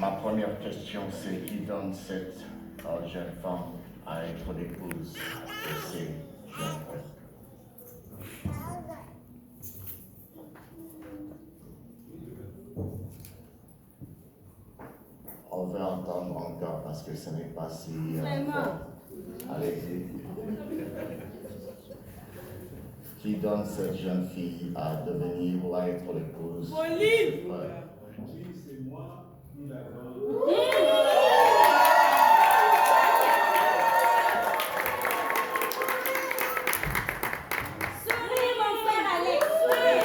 Ma première question, c'est qui donne cette jeune femme à être l'épouse de ces jeunes frères? On veut entendre encore parce que ce n'est pas si fort. Allez-y. Qui donne cette jeune fille à devenir ou à être l'épouse? Pauline! Oui, c'est moi, nous l'avons. Souris, mon frère Alex, souris!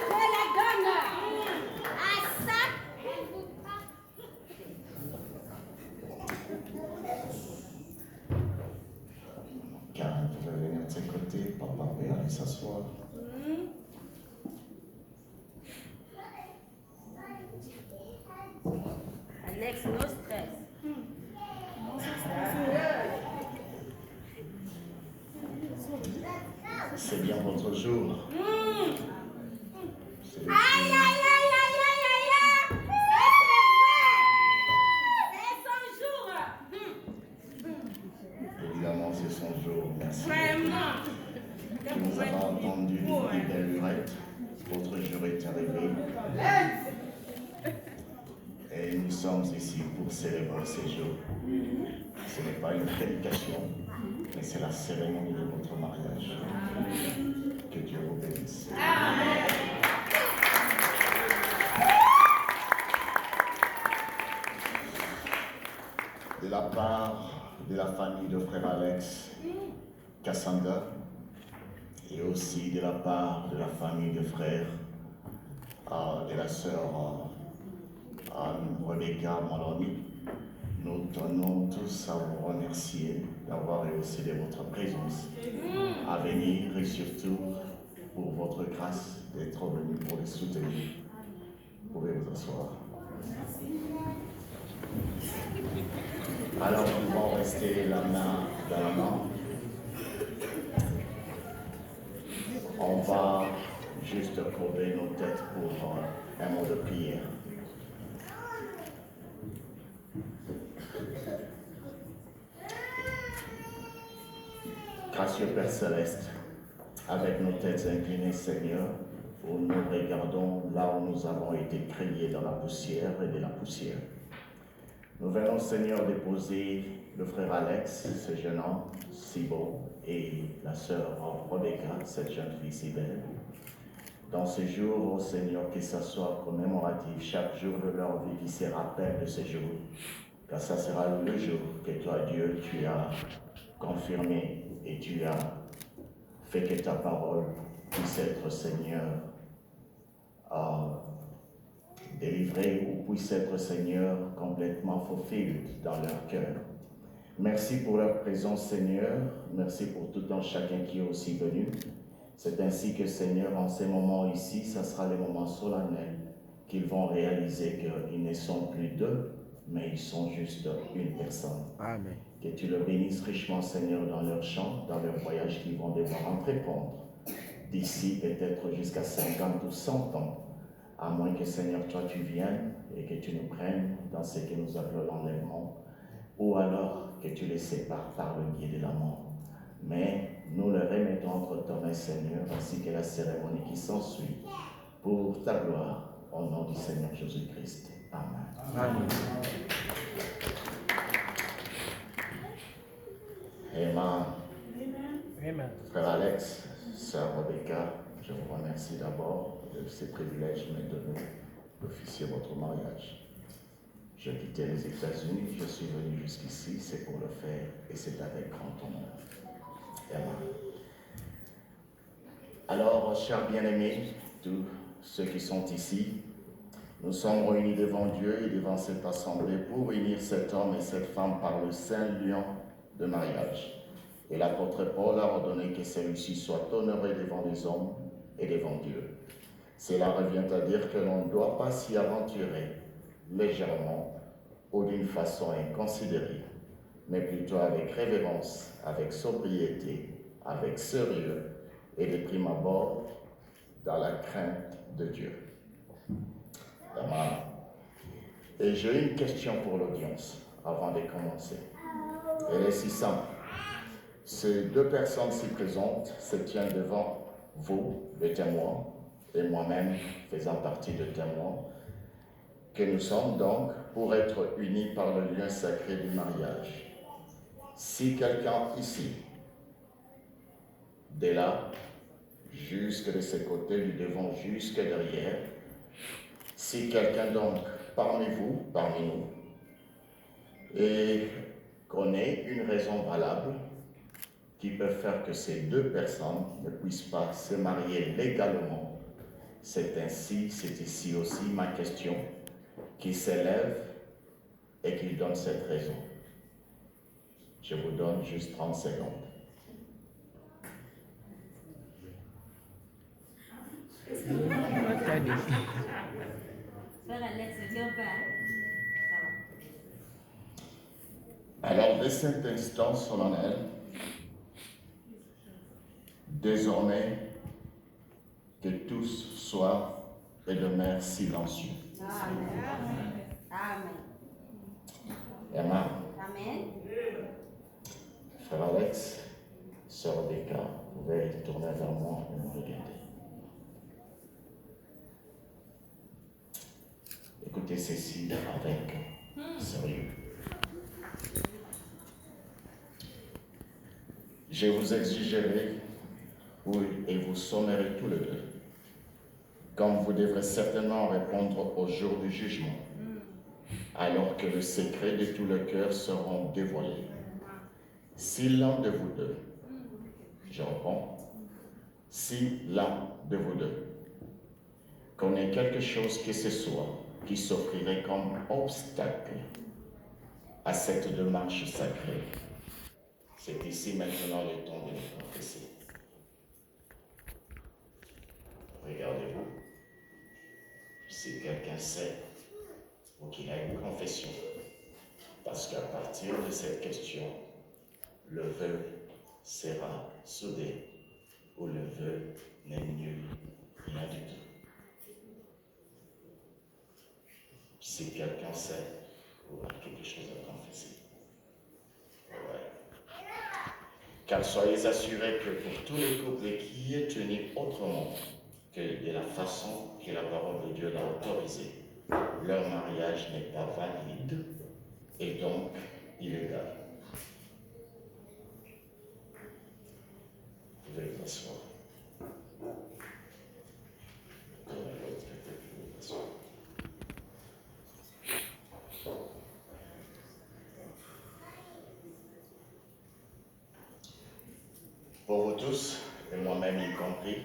Je la donne à ça. Karen, vous pouvez venir de ce côté, papa, et aller s'asseoir. Alex, no stress. C'est bien votre jour. C'est le Aïe, aïe, aïe, aïe, aïe, aïe, aïe! C'est son jour! Évidemment, c'est son jour. Merci. Vraiment! Nous avons entendu des belles lunettes. Votre jour est arrivé. Et nous sommes ici pour célébrer ce jour. Ce n'est pas une prédication, mais c'est la cérémonie de votre mariage. Que Dieu vous bénisse. De la part de la famille de frère Alex, Cassandra, et aussi de la part de la famille de frère, de la sœur Rebecca Maloney, nous tenons tous à vous remercier d'avoir rehaussé de votre présence à venir et surtout pour votre grâce d'être venu pour les soutenir. Vous pouvez vous asseoir. Alors nous allons rester la main dans la main. On va juste courber nos têtes pour un mot de prière. Gracieux Père Céleste, avec nos têtes inclinées, Seigneur, où nous regardons là où nous avons été créés dans la poussière et de la poussière. Nous venons, Seigneur, déposer le frère Alex, ce jeune homme si beau, et la sœur Rebecca, cette jeune fille si belle. Dans ce jour, oh Seigneur, que ça soit commémoratif, chaque jour de leur vie qui se rappelle de ce jour, car ça sera le jour que toi, Dieu, tu as confirmé et tu as fait que ta parole puisse être, Seigneur, délivrée ou puisse être, Seigneur, complètement fulfilled dans leur cœur. Merci pour leur présence, Seigneur. Merci pour tout un chacun qui est aussi venu. C'est ainsi que, Seigneur, en ces moments ici, ça sera les moments solennels qu'ils vont réaliser qu'ils ne sont plus deux, mais ils sont juste une personne. Amen. Que tu le bénisses richement, Seigneur, dans leur chant, dans leur voyage qu'ils vont devoir entreprendre. D'ici peut-être jusqu'à 50 ou 100 ans, à moins que, Seigneur, toi tu viennes et que tu nous prennes dans ce que nous appelons l'enlèvement, ou alors que tu les sépares par le biais de la mort. Mais nous le remettons entre tes mains, Seigneur, ainsi que la cérémonie qui s'ensuit, pour ta gloire, au nom du Seigneur Jésus-Christ. Amen. Amen. Amen. Amen. Frère Alex, sœur Rebecca, je vous remercie d'abord de ce privilège qui m'est donné d'officier votre mariage. J'ai quitté les États-Unis, je suis venu jusqu'ici, c'est pour le faire et c'est avec grand honneur. Amen. Alors, chers bien-aimés, tous ceux qui sont ici, nous sommes réunis devant Dieu et devant cette assemblée pour unir cet homme et cette femme par le saint lion de mariage. Et l'apôtre Paul a ordonné que celui-ci soit honoré devant les hommes et devant Dieu. Cela revient à dire que l'on ne doit pas s'y aventurer légèrement ou d'une façon inconsidérée, mais plutôt avec révérence, avec sobriété, avec sérieux et de prime abord dans la crainte de Dieu. Et j'ai une question pour l'audience avant de commencer. Elle est si simple. Ces deux personnes si présentes se tiennent devant vous, les témoins, et moi-même faisant partie de témoins, que nous sommes donc pour être unis par le lien sacré du mariage. Si quelqu'un ici, de là, jusque de ce côté, du devant, jusque derrière, si quelqu'un donc parmi vous, parmi nous, et connaît une raison valable qui peut faire que ces deux personnes ne puissent pas se marier légalement, c'est ici aussi ma question qui s'élève et qui donne cette raison. Je vous donne juste 30 secondes. Alors, de cet instant solennel, désormais, que tous soient et demeurent silencieux. Amen. Amen. Amen. Amen. Frère Alex, Sœur Rebecca, vous pouvez tourner vers moi et me regarder. Écoutez ceci avec sérieux. Je vous exigerai et vous sommerai tous les deux, comme vous devrez certainement répondre au jour du jugement, alors que le secret de tout le cœur seront dévoilés. Si l'un de vous deux, je reprends, si l'un de vous deux connaît quelque chose que ce soit qui s'offrirait comme obstacle à cette démarche sacrée, c'est ici maintenant le temps de le confesser. Regardez-vous, si quelqu'un sait ou qu'il a une confession, parce qu'à partir de cette question, le vœu sera soudé ou le vœu n'est nul, rien du tout. Si quelqu'un sait ou a quelque chose à confesser. Ouais. Car soyez assurés que pour tous les couples qui est tenu autrement que de la façon que la parole de Dieu l'a autorisé, leur mariage n'est pas valide et donc illégal. Vous pouvez vous asseoir. Pour vous tous, et moi-même y compris,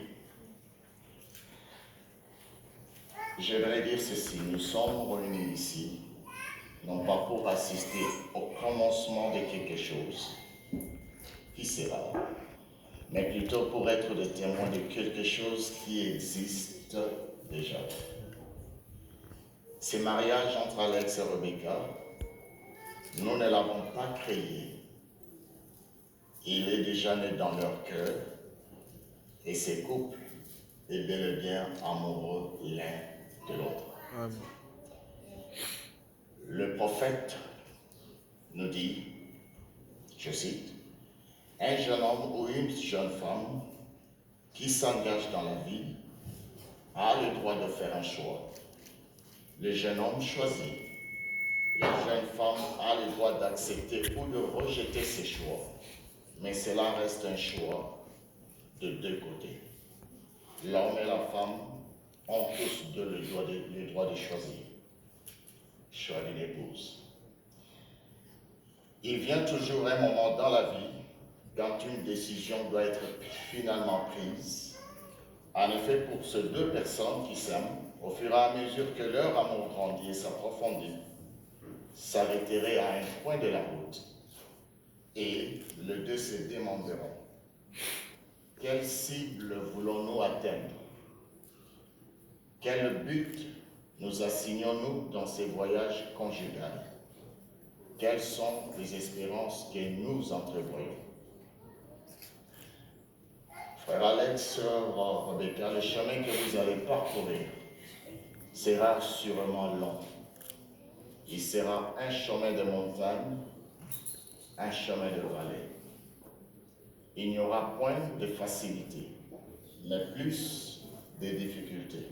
j'aimerais dire ceci, nous sommes réunis ici, non pas pour assister au commencement de quelque chose qui sera, mais plutôt pour être des témoins de quelque chose qui existe déjà. Ce mariage entre Alex et Rebecca, nous ne l'avons pas créé. Il est déjà né dans leur cœur et ces couples est bel et bien amoureux l'un de l'autre. Le prophète nous dit, je cite, un jeune homme ou une jeune femme qui s'engage dans la vie a le droit de faire un choix. Le jeune homme choisit. La jeune femme a le droit d'accepter ou de rejeter ses choix. Mais cela reste un choix de deux côtés. L'homme et la femme ont tous deux le droit de choisir. Choix d'une épouse. Il vient toujours un moment dans la vie quand une décision doit être finalement prise. En effet, pour ces deux personnes qui s'aiment, au fur et à mesure que leur amour grandit et s'approfondit, s'arrêterait à un point de la route et les deux se demanderont quelle cible voulons-nous atteindre? Quel but nous assignons-nous dans ces voyages conjugaux? Quelles sont les espérances que nous entrevoyons? Frère Alex, Sœur Rebecca, le chemin que vous allez parcourir sera sûrement long. sera un chemin de montagne, un chemin de vallée. Il n'y aura point de facilité, mais plus de difficultés.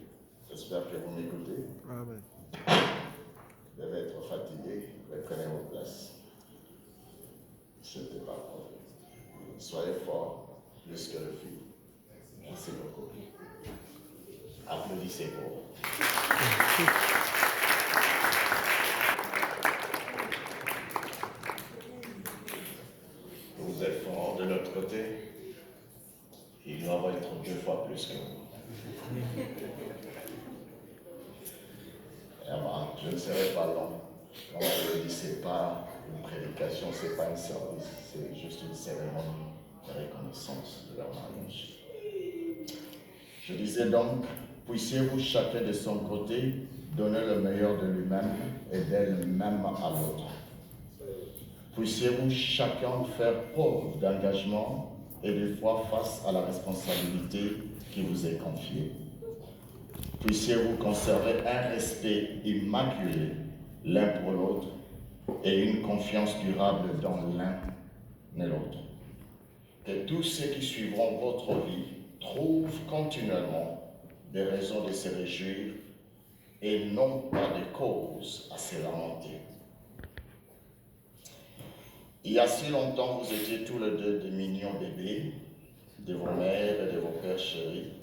J'espère que vous m'écoutez. Amen. Vous devez être fatigué, reprenez vos places. Ce n'était pas vrai. Soyez forts, plus que le fil. Merci beaucoup. Applaudissez pour vous. Vous êtes forts de l'autre côté. Il doit être 2 fois plus que vous. Je ne serai pas long. Comme je le dis, ce n'est pas une prédication, ce n'est pas un service, c'est juste une cérémonie de reconnaissance de leur mariage. Je disais donc, puissiez-vous chacun de son côté donner le meilleur de lui-même et d'elle-même à l'autre. Puissiez-vous chacun faire preuve d'engagement et de foi face à la responsabilité qui vous est confiée. Puissiez-vous conserver un respect immaculé l'un pour l'autre et une confiance durable dans l'un et l'autre. Que tous ceux qui suivront votre vie trouvent continuellement des raisons de se réjouir et non pas de causes à se lamenter. Il y a si longtemps, vous étiez tous les deux de mignons bébés, de vos mères et de vos pères chéris.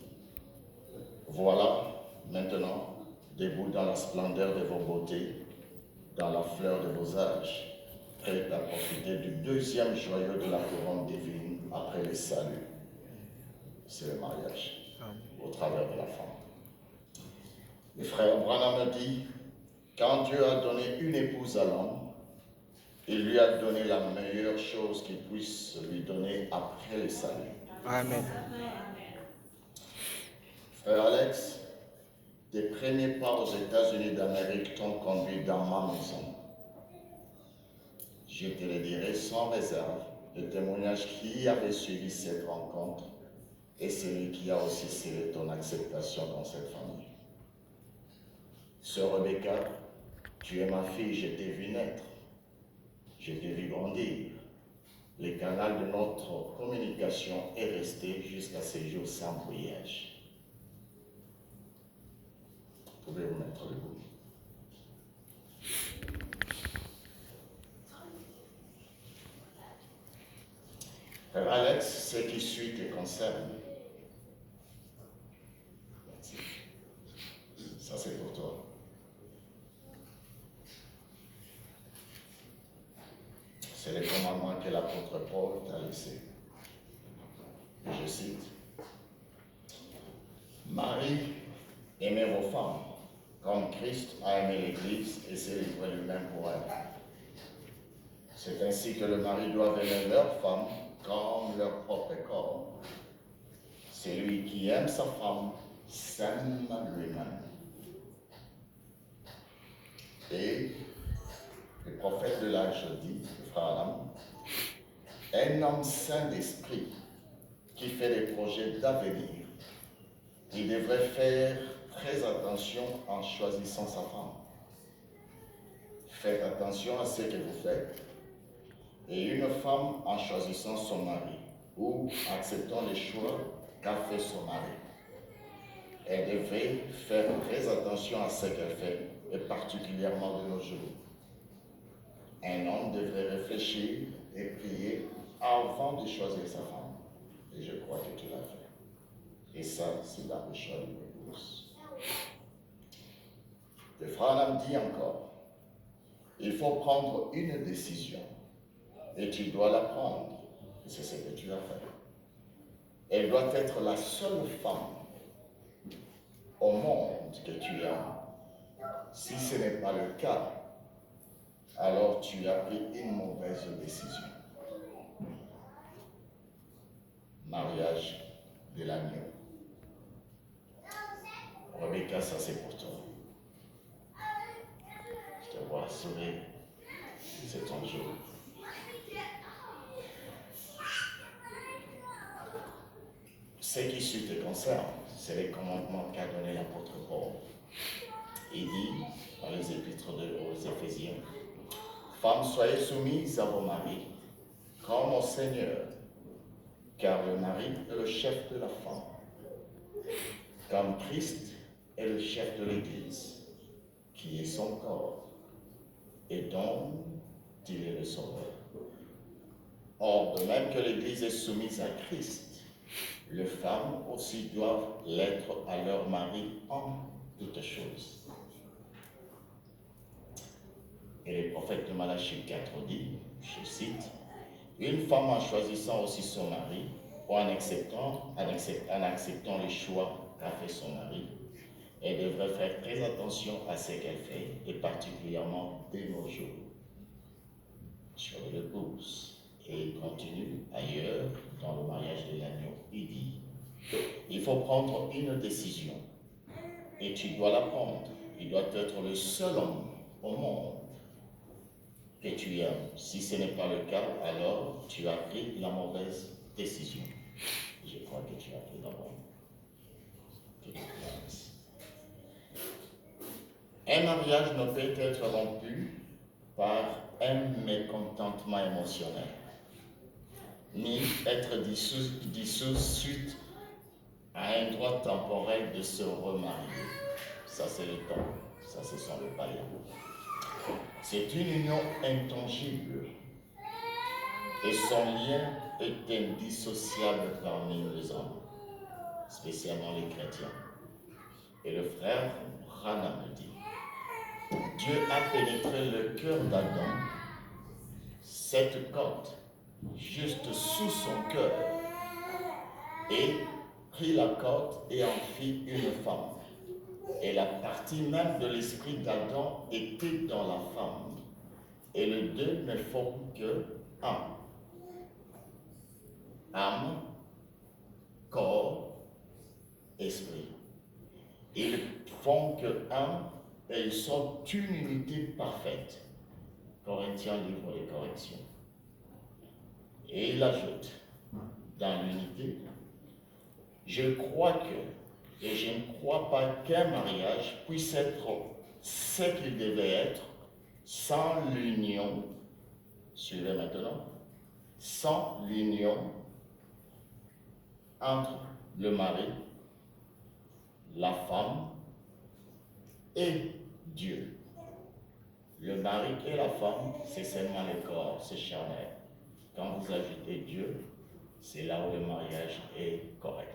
Voilà, maintenant, debout dans la splendeur de vos beautés, dans la fleur de vos âges, prêts à profiter du deuxième joyau de la couronne divine après le salut. C'est le mariage, au travers de la femme. Le frère Branham dit, quand Dieu a donné une épouse à l'homme, il lui a donné la meilleure chose qu'il puisse lui donner après le salut. Amen. Frère Alex, tes premiers pas aux États-Unis d'Amérique t'ont conduit dans ma maison. Je te le dirai sans réserve, le témoignage qui avait suivi cette rencontre et celui qui a aussi scellé ton acceptation dans cette famille. Sœur Rebecca, tu es ma fille, je t'ai vu naître, je t'ai vu grandir. Le canal de notre communication est resté jusqu'à ce jour sans brouillage. Pouvez-vous mettre debout? Frère Alex, ce qui suit te concerne. Merci. Ça, c'est pour toi. C'est le commandement que l'apôtre Paul t'a laissé. Je cite. Marie, aimez vos femmes, comme Christ a aimé l'Église et s'est livré lui-même pour elle. C'est ainsi que le mari doit aimer leur femme comme leur propre corps. Celui qui aime sa femme s'aime lui-même. Et le prophète de l'âge dit, le frère Adam, un homme saint d'esprit qui fait des projets d'avenir, il devrait faire très attention en choisissant sa femme. Faites attention à ce que vous faites. Et une femme en choisissant son mari ou acceptant les choix qu'a fait son mari. Elle devrait faire très attention à ce qu'elle fait, et particulièrement de nos jours. Un homme devrait réfléchir et prier avant de choisir sa femme. Et je crois que tu l'as fait. Et ça, c'est la choix de l'épouse. Le frère Adam dit encore, il faut prendre une décision. Et tu dois la prendre. Et c'est ce que tu as fait. Elle doit être la seule femme au monde que tu as. Si ce n'est pas le cas, alors tu as pris une mauvaise décision. Mariage de l'agneau. Rebecca, ça c'est pour toi. Je te vois sourire. C'est ton jour. Ce qui suit te concerne, c'est les commandements qu'a donné l'apôtre Paul. Il dit, dans les épîtres aux Éphésiens. Femmes, soyez soumises à vos maris, comme au Seigneur, car le mari est le chef de la femme, comme Christ est le chef de l'Église, qui est son corps, et dont il est le sauveur. Or, de même que l'Église est soumise à Christ, les femmes aussi doivent l'être à leur mari en toutes choses. Et le prophète de Malachie 4 dit, je cite, « Une femme en choisissant aussi son mari, ou en acceptant les choix qu'a fait son mari, elle devrait faire très attention à ce qu'elle fait, et particulièrement dès nos jours, sur l'épouse. » Et il continue ailleurs, dans le mariage de l'agneau, il dit, il faut prendre une décision, et tu dois la prendre. Il doit être le seul homme au monde que tu aimes. Si ce n'est pas le cas, alors tu as pris la mauvaise décision. Je crois que tu as pris la bonne. Un mariage ne peut être rompu par un mécontentement émotionnel, ni être dissous suite à un droit temporel de se remarier. Ça, c'est le temps. Ça, ce sont les païens. C'est une union intangible et son lien est indissociable parmi les hommes, spécialement les chrétiens. Et le frère Branham dit, Dieu a pénétré le cœur d'Adam, cette corde, juste sous son cœur, et prit la corde et en fit une femme. Et la partie même de l'esprit d'Adam était dans la femme. Et les deux ne font que un. Âme, corps, esprit. Ils font que un et ils sont une unité parfaite. Corinthiens, livre de correction. Et il ajoute, dans l'unité, je crois que, et je ne crois pas qu'un mariage puisse être ce qu'il devait être sans l'union, suivez maintenant, sans l'union entre le mari, la femme et Dieu. Le mari et la femme, c'est seulement le corps, c'est charnel. Quand vous ajoutez Dieu, c'est là où le mariage est correct.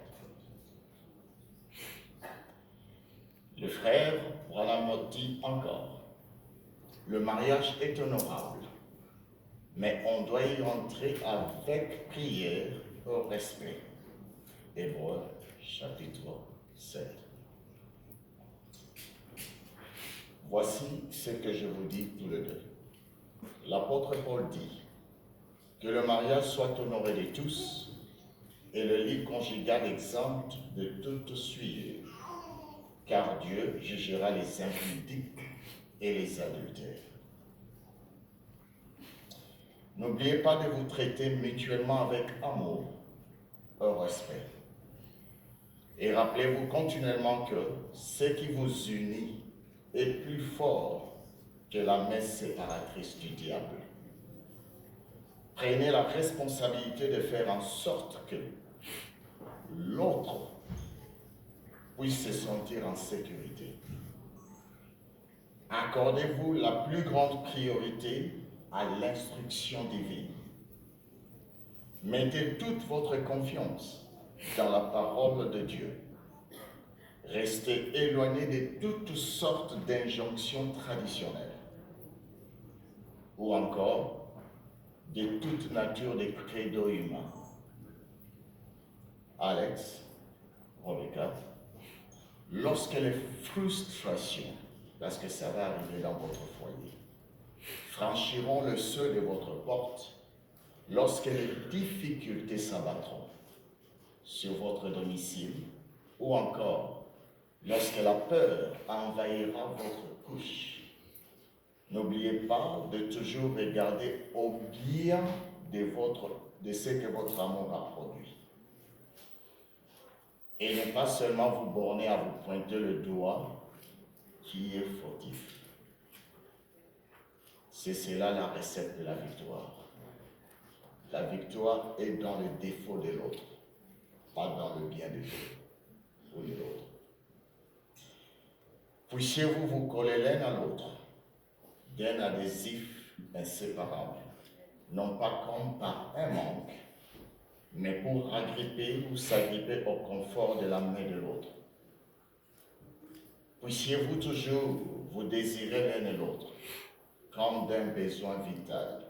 Le frère Branham dit encore, le mariage est honorable, mais on doit y entrer avec prière au respect. Hébreux, chapitre 7. Voici ce que je vous dis tous les deux. L'apôtre Paul dit que le mariage soit honoré de tous et le lit conjugal exempt de toute souillure, car Dieu jugera les impudiques et les adultères. N'oubliez pas de vous traiter mutuellement avec amour, au respect. Et rappelez-vous continuellement que ce qui vous unit est plus fort que la messe séparatrice du diable. Prenez la responsabilité de faire en sorte que l'autre puisse se sentir en sécurité. Accordez-vous la plus grande priorité à l'instruction divine. Mettez toute votre confiance dans la parole de Dieu. Restez éloigné de toutes sortes d'injonctions traditionnelles ou encore de toute nature de credo humain. Alex, Rebecca, lorsque les frustrations, parce que ça va arriver dans votre foyer, franchiront le seuil de votre porte, lorsque les difficultés s'abattront sur votre domicile, ou encore lorsque la peur envahira votre couche, n'oubliez pas de toujours regarder au bien de ce que votre amour a produit. Et ne pas seulement vous borner à vous pointer le doigt qui est fautif. C'est cela la recette de la victoire. La victoire est dans le défaut de l'autre, pas dans le bien de l'autre ou de l'autre. Puissiez-vous vous coller l'un à l'autre d'un adhésif inséparable, non pas comme par un manque, mais pour agripper ou s'agripper au confort de la main de l'autre. Puissiez-vous toujours vous désirer l'un et l'autre comme d'un besoin vital,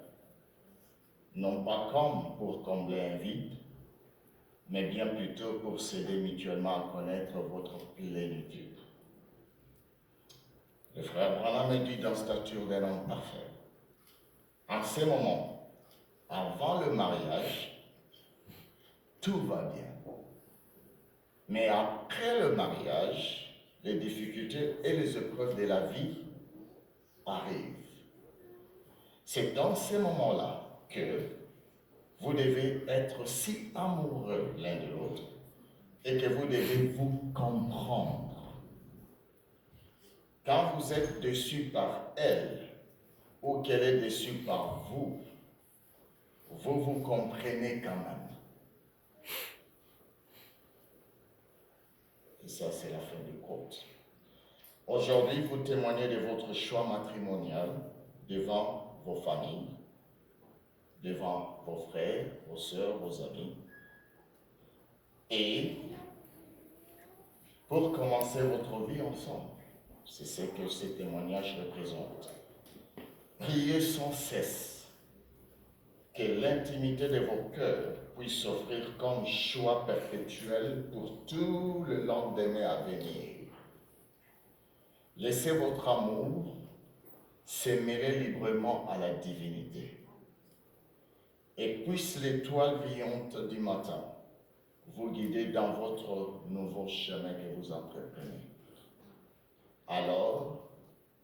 non pas comme pour combler un vide, mais bien plutôt pour s'aider mutuellement à connaître votre plénitude. Le frère Branham est dit dans Stature d'un homme parfait. En ces moments, avant le mariage, tout va bien. Mais après le mariage, les difficultés et les épreuves de la vie arrivent. C'est dans ces moments-là que vous devez être si amoureux l'un de l'autre et que vous devez vous comprendre. Quand vous êtes déçu par elle ou qu'elle est déçue par vous, vous vous comprenez quand même. Et ça, c'est la fin du quote. Aujourd'hui, vous témoignez de votre choix matrimonial devant vos familles, devant vos frères, vos sœurs, vos amis. Et pour commencer votre vie ensemble, c'est ce que ces témoignages représentent. Priez sans cesse que l'intimité de vos cœurs puisse s'offrir comme choix perpétuel pour tout le lendemain à venir. Laissez votre amour se mêler librement à la divinité. Et puisse l'étoile brillante du matin vous guider dans votre nouveau chemin que vous entreprenez. Alors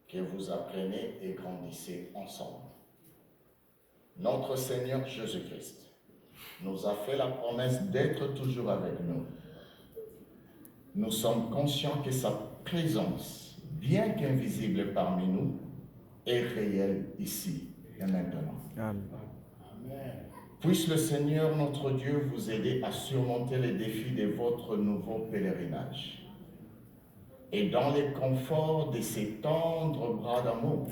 que vous apprenez et grandissez ensemble. Notre Seigneur Jésus-Christ nous a fait la promesse d'être toujours avec nous. Nous sommes conscients que sa présence, bien qu'invisible parmi nous, est réelle ici et maintenant. Amen. Puisse le Seigneur notre Dieu vous aider à surmonter les défis de votre nouveau pèlerinage. Et dans les conforts de ces tendres bras d'amour,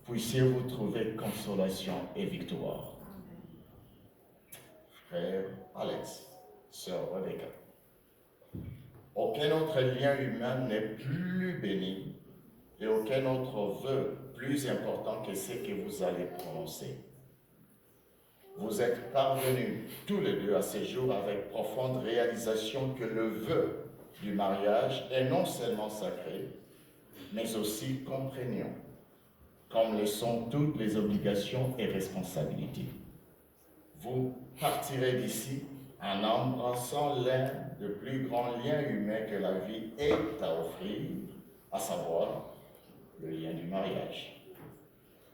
puissiez-vous trouver consolation et victoire. Frère Alex, sœur Rebecca, aucun autre lien humain n'est plus béni et aucun autre vœu plus important que ce que vous allez prononcer. Vous êtes parvenus tous les deux à ce jour avec profonde réalisation que le vœu du mariage est non seulement sacré, mais aussi contraignant, comme le sont toutes les obligations et responsabilités. Vous partirez d'ici en embrassant l'un des plus grands liens humains que la vie ait à offrir, à savoir le lien du mariage.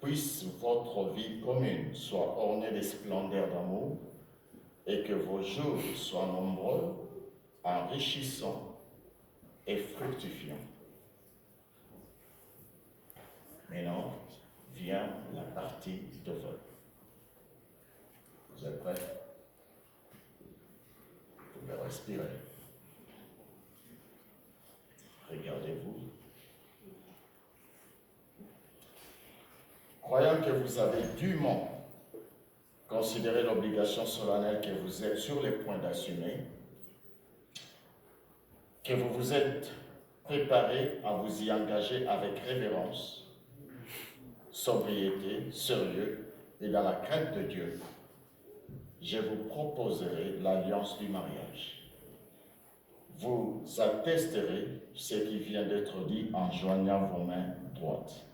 Puisse votre vie commune soit ornée de splendeurs d'amour et que vos jours soient nombreux, enrichissants et fructifiants. Maintenant, vient la partie de vœux. Vous êtes prêts? Vous pouvez respirer. Regardez-vous. Croyant que vous avez dûment considéré l'obligation solennelle que vous êtes sur les points d'assumer, que vous vous êtes préparé à vous y engager avec révérence, sobriété, sérieux et dans la crainte de Dieu, je vous proposerai l'alliance du mariage. Vous attesterez ce qui vient d'être dit en joignant vos mains droites.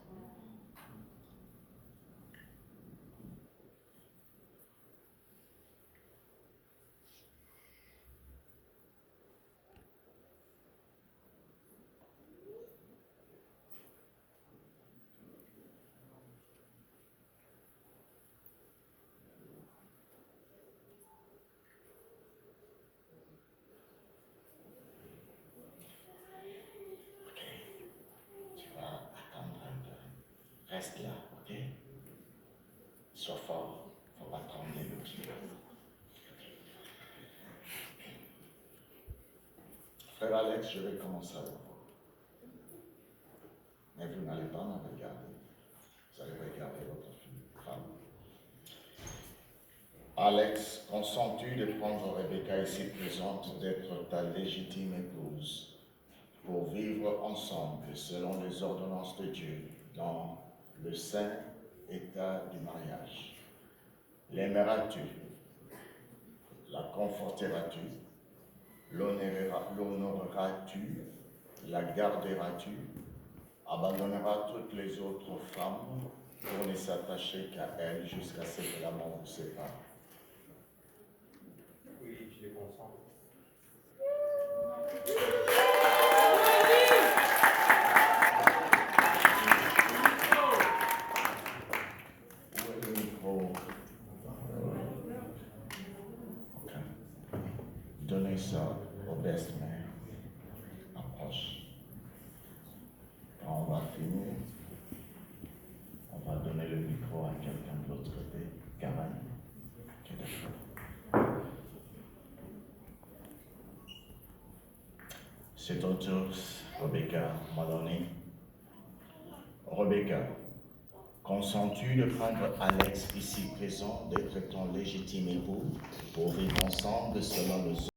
Reste là, ok? Ok? Sois fort, il ne faut pas trembler le pied. Frère Alex, je vais commencer avec vous. Mais vous n'allez pas me regarder. Vous allez regarder votre femme. Alex, consens-tu de prendre Rebecca ici présente d'être ta légitime épouse pour vivre ensemble selon les ordonnances de Dieu dans le saint état du mariage? L'aimeras-tu? La conforteras-tu? L'honoreras-tu? La garderas-tu? Abandonneras toutes les autres femmes pour ne s'attacher qu'à elle jusqu'à ce que la mort vous sépare? Oui, je consens. Où est le micro? Ok. Donnez ça au best man. Approche. Quand on va finir, on va donner le micro à quelqu'un de l'autre côté. Karen. Ok, d'accord. C'est ton tour, Rebecca m'a donné. Rebecca, consens-tu de prendre Alex ici présent d'être ton légitime époux pour vivre ensemble selon le